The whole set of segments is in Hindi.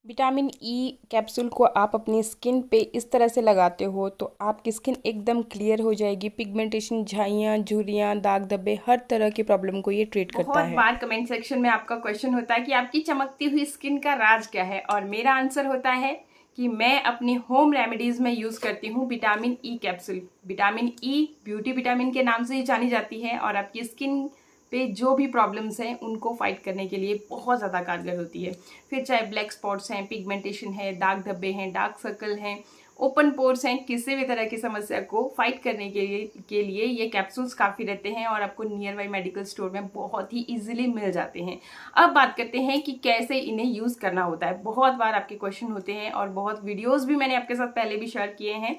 विटामिन ई कैप्सूल को आप अपनी स्किन पे इस तरह से लगाते हो तो आपकी स्किन एकदम क्लियर हो जाएगी। पिगमेंटेशन, झाइयाँ, झुर्रियाँ, दाग धब्बे, हर तरह की प्रॉब्लम को ये ट्रीट करता बहुत है। बार कमेंट सेक्शन में आपका क्वेश्चन होता है कि आपकी चमकती हुई स्किन का राज क्या है, और मेरा आंसर होता है कि मैं अपनी होम रेमेडीज में यूज करती हूँ vitamin E capsule. Vitamin E beauty vitamin के नाम से ही जानी जाती है और आपकी स्किन पे जो भी प्रॉब्लम्स हैं उनको फाइट करने के लिए बहुत ज़्यादा कारगर होती है। फिर चाहे ब्लैक स्पॉट्स हैं, पिगमेंटेशन है, दाग धब्बे हैं, डार्क सर्कल हैं, ओपन पोर्स हैं, किसी भी तरह की समस्या को फाइट करने के लिए ये कैप्सूल्स काफ़ी रहते हैं और आपको नियर बाई मेडिकल स्टोर में बहुत ही इजीली मिल जाते हैं। अब बात करते हैं कि कैसे इन्हें यूज़ करना होता है। बहुत बार आपके क्वेश्चन होते हैं और बहुत वीडियोस भी मैंने आपके साथ पहले भी शेयर किए हैं।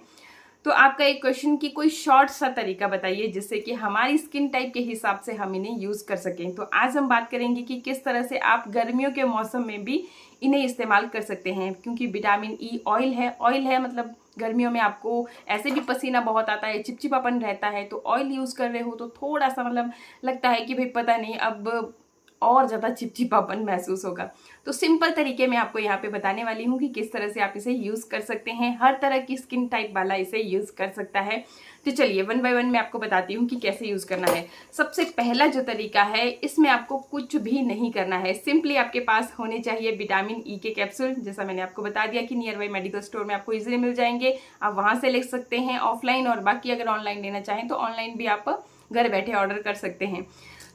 तो आपका एक क्वेश्चन की कोई शॉर्ट सा तरीका बताइए जिससे कि हमारी स्किन टाइप के हिसाब से हम इन्हें यूज़ कर सकें। तो आज हम बात करेंगे कि किस तरह से आप गर्मियों के मौसम में भी इन्हें इस्तेमाल कर सकते हैं, क्योंकि विटामिन ई ऑयल है। ऑयल है मतलब गर्मियों में आपको ऐसे भी पसीना बहुत आता है, चिपचिपापन रहता है, तो ऑयल यूज़ कर रहे हो तो थोड़ा सा मतलब लगता है कि भाई पता नहीं अब और ज़्यादा चिपचिपापन महसूस होगा। तो सिंपल तरीके में आपको यहाँ पे बताने वाली हूँ कि किस तरह से आप इसे यूज़ कर सकते हैं। हर तरह की स्किन टाइप वाला इसे यूज़ कर सकता है। तो चलिए वन बाय वन मैं आपको बताती हूँ कि कैसे यूज़ करना है। सबसे पहला जो तरीका है, इसमें आपको कुछ भी नहीं करना है। सिंपली आपके पास होने चाहिए विटामिन ई के कैप्सूल। जैसा मैंने आपको बता दिया कि नियर बाई मेडिकल स्टोर में आपको इजीली मिल जाएंगे, आप वहाँ से ले सकते हैं ऑफलाइन, और बाकी अगर ऑनलाइन लेना चाहें तो ऑनलाइन भी आप घर बैठे ऑर्डर कर सकते हैं।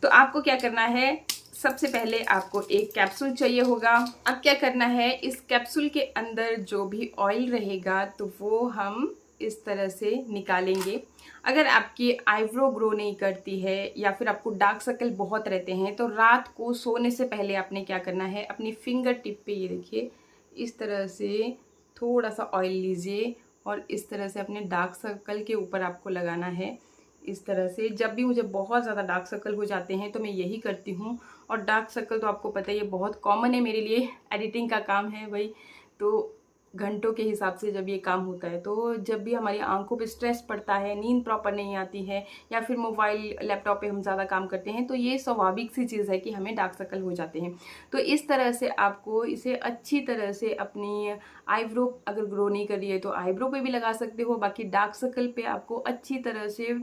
तो आपको क्या करना है, सबसे पहले आपको एक कैप्सूल चाहिए होगा। अब क्या करना है, इस कैप्सूल के अंदर जो भी ऑयल रहेगा तो वो हम इस तरह से निकालेंगे। अगर आपकी आईब्रो ग्रो नहीं करती है या फिर आपको डार्क सर्कल बहुत रहते हैं तो रात को सोने से पहले आपने क्या करना है, अपनी फिंगर टिप पे ये देखिए इस तरह से थोड़ा सा ऑयल लीजिए और इस तरह से अपने डार्क सर्कल के ऊपर आपको लगाना है। इस तरह से जब भी मुझे बहुत ज़्यादा डार्क सर्कल हो जाते हैं तो मैं यही करती हूँ। और डार्क सर्कल तो आपको पता ही है बहुत कॉमन है मेरे लिए, एडिटिंग का काम है भाई, तो घंटों के हिसाब से जब ये काम होता है, तो जब भी हमारी आंखों पे स्ट्रेस पड़ता है, नींद प्रॉपर नहीं आती है, या फिर मोबाइल लैपटॉप पे हम ज़्यादा काम करते हैं, तो ये स्वाभाविक सी चीज़ है कि हमें डार्क सर्कल हो जाते हैं। तो इस तरह से आपको इसे अच्छी तरह से अपनी आईब्रो अगर ग्रो नहीं कर रही है तो आईब्रो पे भी लगा सकते हो, बाकी डार्क सर्कल पे आपको अच्छी तरह से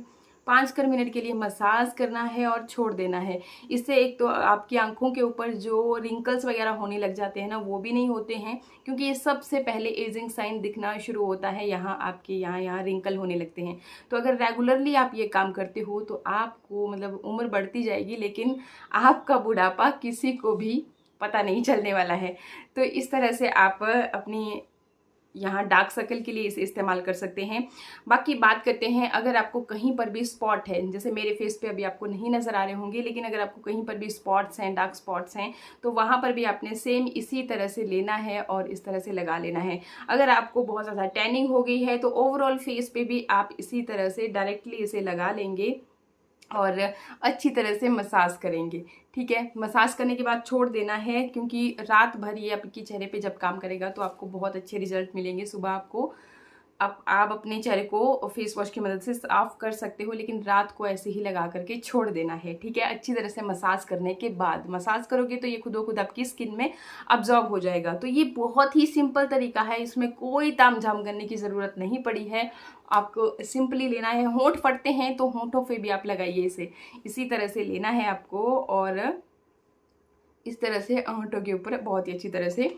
5 मिनट के लिए मसाज करना है और छोड़ देना है। इससे एक तो आपकी आंखों के ऊपर जो रिंकल्स वगैरह होने लग जाते हैं ना, वो भी नहीं होते हैं, क्योंकि ये सबसे पहले एजिंग साइन दिखना शुरू होता है, यहाँ आपके यहाँ रिंकल होने लगते हैं। तो अगर रेगुलरली आप ये काम करते हो तो आपको मतलब उम्र बढ़ती जाएगी, लेकिन आपका बुढ़ापा किसी को भी पता नहीं चलने वाला है। तो इस तरह से आप अपनी यहाँ डार्क सर्कल के लिए इसे इस्तेमाल कर सकते हैं। बाकी बात करते हैं, अगर आपको कहीं पर भी स्पॉट है, जैसे मेरे फेस पे अभी आपको नहीं नज़र आ रहे होंगे, लेकिन अगर आपको कहीं पर भी स्पॉट्स हैं, डार्क स्पॉट्स हैं, तो वहाँ पर भी आपने सेम इसी तरह से लेना है और इस तरह से लगा लेना है। अगर आपको बहुत ज़्यादा टैनिंग हो गई है तो ओवरऑल फेस पे भी आप इसी तरह से डायरेक्टली इसे लगा लेंगे और अच्छी तरह से मसाज करेंगे। ठीक है, मसाज करने के बाद छोड़ देना है, क्योंकि रात भर ये आपके चेहरे पे जब काम करेगा तो आपको बहुत अच्छे रिजल्ट मिलेंगे। सुबह आपको आप अपने चेहरे को फेस वॉश की मदद से साफ कर सकते हो, लेकिन रात को ऐसे ही लगा करके छोड़ देना है। ठीक है, अच्छी तरह से मसाज करने के बाद, मसाज करोगे तो ये खुद ब खुद आपकी स्किन में अब्जॉर्ब हो जाएगा। तो ये बहुत ही सिंपल तरीका है, इसमें कोई तामझाम करने की ज़रूरत नहीं पड़ी है। आपको सिंपली लेना है, होंठ फटते हैं तो होंठों पे भी आप लगाइए इसे, इसी तरह से लेना है आपको और इस तरह से होंठों के ऊपर बहुत ही अच्छी तरह से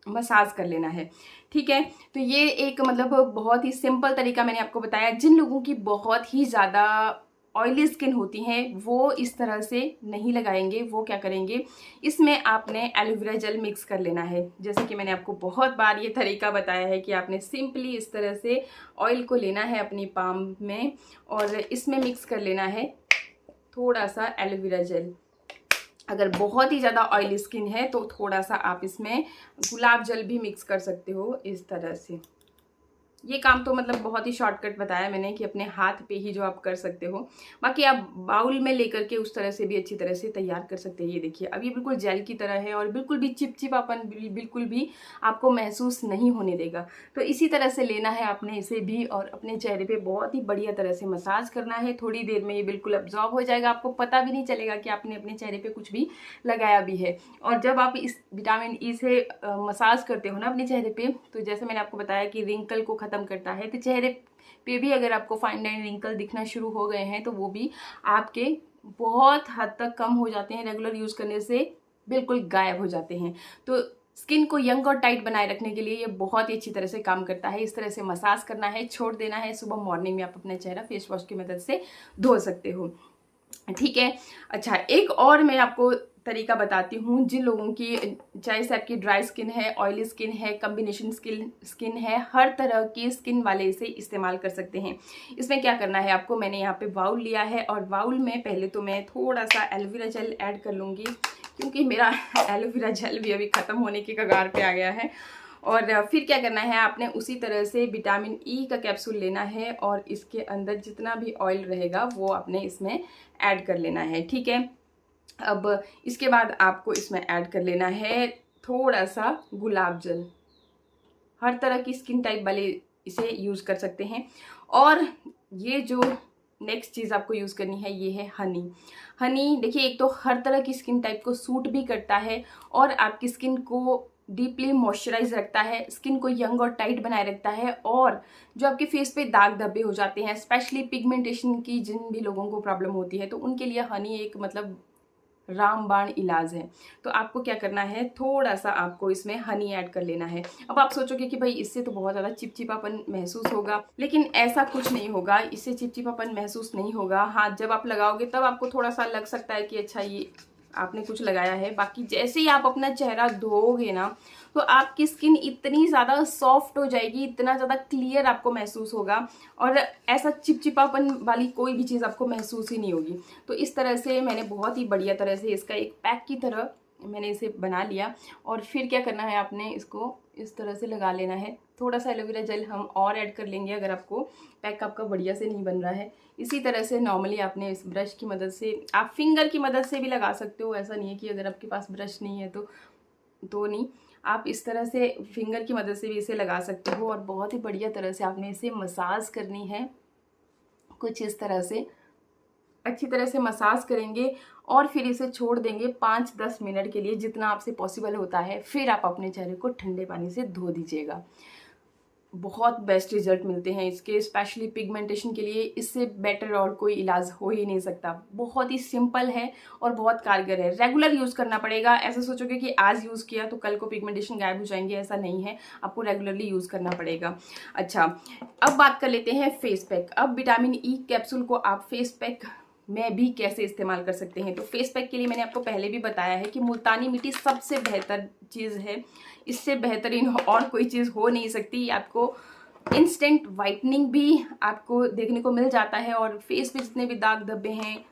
मसाज कर लेना है। ठीक है, तो ये एक मतलब बहुत ही सिंपल तरीका मैंने आपको बताया। जिन लोगों की बहुत ही ज़्यादा ऑयली स्किन होती है वो इस तरह से नहीं लगाएंगे, वो क्या करेंगे, इसमें आपने एलोवेरा जेल मिक्स कर लेना है। जैसे कि मैंने आपको बहुत बार ये तरीका बताया है कि आपने सिंपली इस तरह से ऑयल को लेना है अपनी पाम में और इसमें मिक्स कर लेना है थोड़ा सा एलोवेरा जेल। अगर बहुत ही ज़्यादा ऑयली स्किन है तो थोड़ा सा आप इसमें गुलाब जल भी मिक्स कर सकते हो इस तरह से। ये काम तो मतलब बहुत ही शॉर्टकट बताया मैंने कि अपने हाथ पे ही जो आप कर सकते हो। बाकी आप बाउल में लेकर के उस तरह से भी अच्छी तरह से तैयार कर सकते हैं। ये देखिए अब ये बिल्कुल जेल की तरह है और बिल्कुल भी चिपचिपापन बिल्कुल भी आपको महसूस नहीं होने देगा। तो इसी तरह से लेना है आपने इसे भी और अपने चेहरे पे बहुत ही बढ़िया तरह से मसाज करना है। थोड़ी देर में ये बिल्कुल अब्जॉर्ब हो जाएगा, आपको पता भी नहीं चलेगा कि आपने अपने चेहरे पे कुछ भी लगाया भी है। और जब आप इस विटामिन ई से मसाज करते हो ना अपने चेहरे पे, तो जैसे मैंने आपको बताया कि रिंकल को ख़त्म करता है, तो चेहरे पे भी अगर आपको फाइन लाइन रिंकल दिखना शुरू हो गए हैं तो वो भी आपके बहुत हद तक कम हो जाते हैं। रेगुलर यूज़ करने से बिल्कुल गायब हो जाते हैं। तो स्किन को यंग और टाइट बनाए रखने के लिए ये बहुत ही अच्छी तरह से काम करता है। इस तरह से मसाज करना है, छोड़ देना है। सुबह मॉर्निंग में आप अपना चेहरा फेस वॉश की मदद से धो सकते हो, ठीक है। अच्छा, एक और मैं आपको तरीका बताती हूँ जिन लोगों की, चाहे से आपकी ड्राई स्किन है, ऑयली स्किन है, कम्बिनेशन स्किन है, हर तरह की स्किन वाले इसे इस्तेमाल कर सकते हैं। इसमें क्या करना है आपको, मैंने यहाँ पे बाउल लिया है और बाउल में पहले तो मैं थोड़ा सा एलोवेरा जेल ऐड कर लूँगी, क्योंकि मेरा एलोवेरा जेल भी अभी ख़त्म होने की कगार पे आ गया है। और फिर क्या करना है, आपने उसी तरह से विटामिन ई का कैप्सूल लेना है और इसके अंदर जितना भी ऑयल रहेगा वो आपने इसमें ऐड कर लेना है, ठीक है। अब इसके बाद आपको इसमें ऐड कर लेना है थोड़ा सा गुलाब जल। हर तरह की स्किन टाइप वाले इसे यूज़ कर सकते हैं। और ये जो नेक्स्ट चीज़ आपको यूज़ करनी है ये है हनी। हनी देखिए, एक तो हर तरह की स्किन टाइप को सूट भी करता है और आपकी स्किन को डीपली मॉइस्चराइज रखता है, स्किन को यंग और टाइट बनाए रखता है। और जो आपके फेस पे दाग धब्बे हो जाते हैं, स्पेशली पिगमेंटेशन की जिन भी लोगों को प्रॉब्लम होती है, तो उनके लिए हनी एक मतलब रामबाण इलाज है। तो आपको क्या करना है, थोड़ा सा आपको इसमें हनी ऐड कर लेना है। अब आप सोचोगे कि भाई इससे तो बहुत ज़्यादा चिपचिपापन महसूस होगा, लेकिन ऐसा कुछ नहीं होगा, इससे चिपचिपापन महसूस नहीं होगा। हाँ, जब आप लगाओगे तब आपको थोड़ा सा लग सकता है कि अच्छा ये आपने कुछ लगाया है। बाकी जैसे ही आप अपना चेहरा धोओगे ना, तो आपकी स्किन इतनी ज़्यादा सॉफ्ट हो जाएगी, इतना ज़्यादा क्लियर आपको महसूस होगा और ऐसा चिपचिपापन वाली कोई भी चीज़ आपको महसूस ही नहीं होगी। तो इस तरह से मैंने बहुत ही बढ़िया तरह से इसका एक पैक की तरह मैंने इसे बना लिया। और फिर क्या करना है, आपने इसको इस तरह से लगा लेना है। थोड़ा सा एलोवेरा जेल हम और ऐड कर लेंगे अगर आपको पैक आपका बढ़िया से नहीं बन रहा है। इसी तरह से नॉर्मली आपने इस ब्रश की मदद से, आप फिंगर की मदद से भी लगा सकते हो। ऐसा नहीं है कि अगर आपके पास ब्रश नहीं है तो नहीं, आप इस तरह से फिंगर की मदद से भी इसे लगा सकते हो। और बहुत ही बढ़िया तरह से आपने इसे मसाज करनी है, कुछ इस तरह से अच्छी तरह से मसाज करेंगे और फिर इसे छोड़ देंगे 5-10 मिनट के लिए, जितना आपसे पॉसिबल होता है। फिर आप अपने चेहरे को ठंडे पानी से धो दीजिएगा। बहुत बेस्ट रिजल्ट मिलते हैं इसके, स्पेशली पिगमेंटेशन के लिए इससे बेटर और कोई इलाज हो ही नहीं सकता। बहुत ही सिंपल है और बहुत कारगर है। रेगुलर यूज़ करना पड़ेगा। ऐसा सोचोगे कि आज यूज़ किया तो कल को पिगमेंटेशन गायब हो जाएंगे, ऐसा नहीं है, आपको रेगुलरली यूज़ करना पड़ेगा। अच्छा, अब बात कर लेते हैं फेस पैक। अब विटामिन ई कैप्सूल को आप फेस पैक में भी कैसे इस्तेमाल कर सकते हैं। तो फेस पैक के लिए मैंने आपको पहले भी बताया है कि मुल्तानी मिट्टी सबसे बेहतर चीज़ है। इससे बेहतरीन और कोई चीज़ हो नहीं सकती। आपको इंस्टेंट वाइटनिंग भी आपको देखने को मिल जाता है और फेस पे जितने भी दाग धब्बे हैं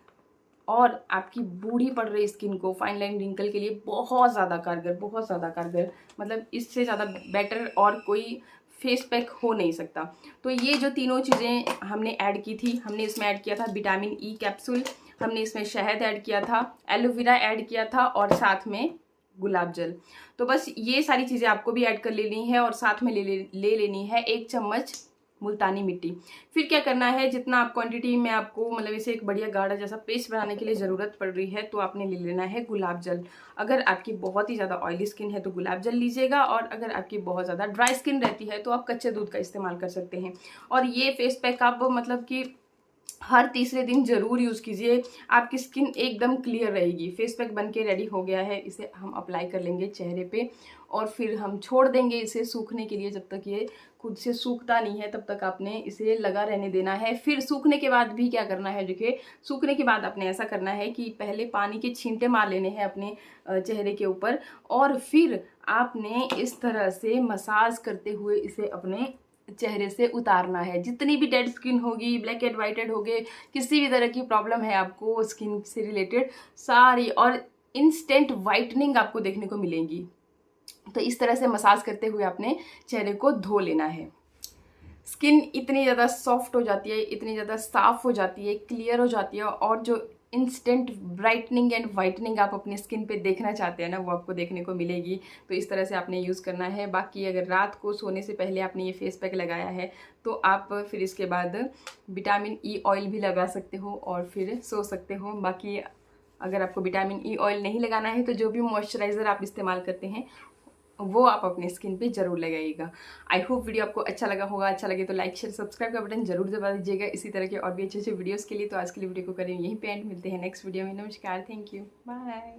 और आपकी बूढ़ी पड़ रही स्किन को, फाइन लाइन रिंकल के लिए बहुत ज़्यादा कारगर, बहुत ज़्यादा कारगर, मतलब इससे ज़्यादा बेटर और कोई फेस पैक हो नहीं सकता। तो ये जो तीनों चीज़ें हमने ऐड की थी, हमने इसमें ऐड किया था विटामिन ई कैप्सूल, हमने इसमें शहद ऐड किया था, एलोवेरा ऐड किया था और साथ में गुलाब जल। तो बस ये सारी चीज़ें आपको भी ऐड कर लेनी है और साथ में ले लेनी है 1 चम्मच मुल्तानी मिट्टी। फिर क्या करना है, जितना आप क्वांटिटी में आपको मतलब इसे एक बढ़िया गाढ़ा जैसा पेस्ट बनाने के लिए ज़रूरत पड़ रही है, तो आपने ले लेना है गुलाब जल। अगर आपकी बहुत ही ज़्यादा ऑयली स्किन है तो गुलाब जल लीजिएगा, और अगर आपकी बहुत ज़्यादा ड्राई स्किन रहती है तो आप कच्चे दूध का इस्तेमाल कर सकते हैं। और ये फेस पैक आप मतलब कि हर तीसरे दिन ज़रूर यूज़ कीजिए, आपकी स्किन एकदम क्लियर रहेगी। फेस पैक बन के रेडी हो गया है, इसे हम अप्लाई कर लेंगे चेहरे पे और फिर हम छोड़ देंगे इसे सूखने के लिए। जब तक ये खुद से सूखता नहीं है तब तक आपने इसे लगा रहने देना है। फिर सूखने के बाद भी क्या करना है, देखिए सूखने के बाद आपने ऐसा करना है कि पहले पानी के छींटे मार लेने हैं अपने चेहरे के ऊपर और फिर आपने इस तरह से मसाज करते हुए इसे अपने चेहरे से उतारना है। जितनी भी डेड स्किन होगी, ब्लैक हेड वाइट हेड हो गए, किसी भी तरह की प्रॉब्लम है आपको स्किन से रिलेटेड, सारी और इंस्टेंट वाइटनिंग आपको देखने को मिलेंगी। तो इस तरह से मसाज करते हुए आपने चेहरे को धो लेना है। स्किन इतनी ज़्यादा सॉफ्ट हो जाती है, इतनी ज़्यादा साफ़ हो जाती है, क्लियर हो जाती है, और जो इंस्टेंट ब्राइटनिंग एंड वाइटनिंग आप अपनी स्किन पे देखना चाहते हैं ना, वो आपको देखने को मिलेगी। तो इस तरह से आपने यूज़ करना है। बाकी अगर रात को सोने से पहले आपने ये फेस पैक लगाया है तो आप फिर इसके बाद विटामिन ई ऑयल भी लगा सकते हो और फिर सो सकते हो। बाकी अगर आपको विटामिन ई ऑयल नहीं लगाना है तो जो भी मॉइस्चराइज़र आप इस्तेमाल करते हैं वो आप अपने स्किन पे जरूर लगाइएगा। आई होप वीडियो आपको अच्छा लगा होगा। अच्छा लगे तो लाइक शेयर सब्सक्राइब का बटन जरूर दबा दीजिएगा। इसी तरह के और भी अच्छे अच्छे वीडियोस के लिए। तो आज के लिए वीडियो को करें यहीं पे एंड, मिलते हैं नेक्स्ट वीडियो में। नमस्कार, थैंक यू, बाय।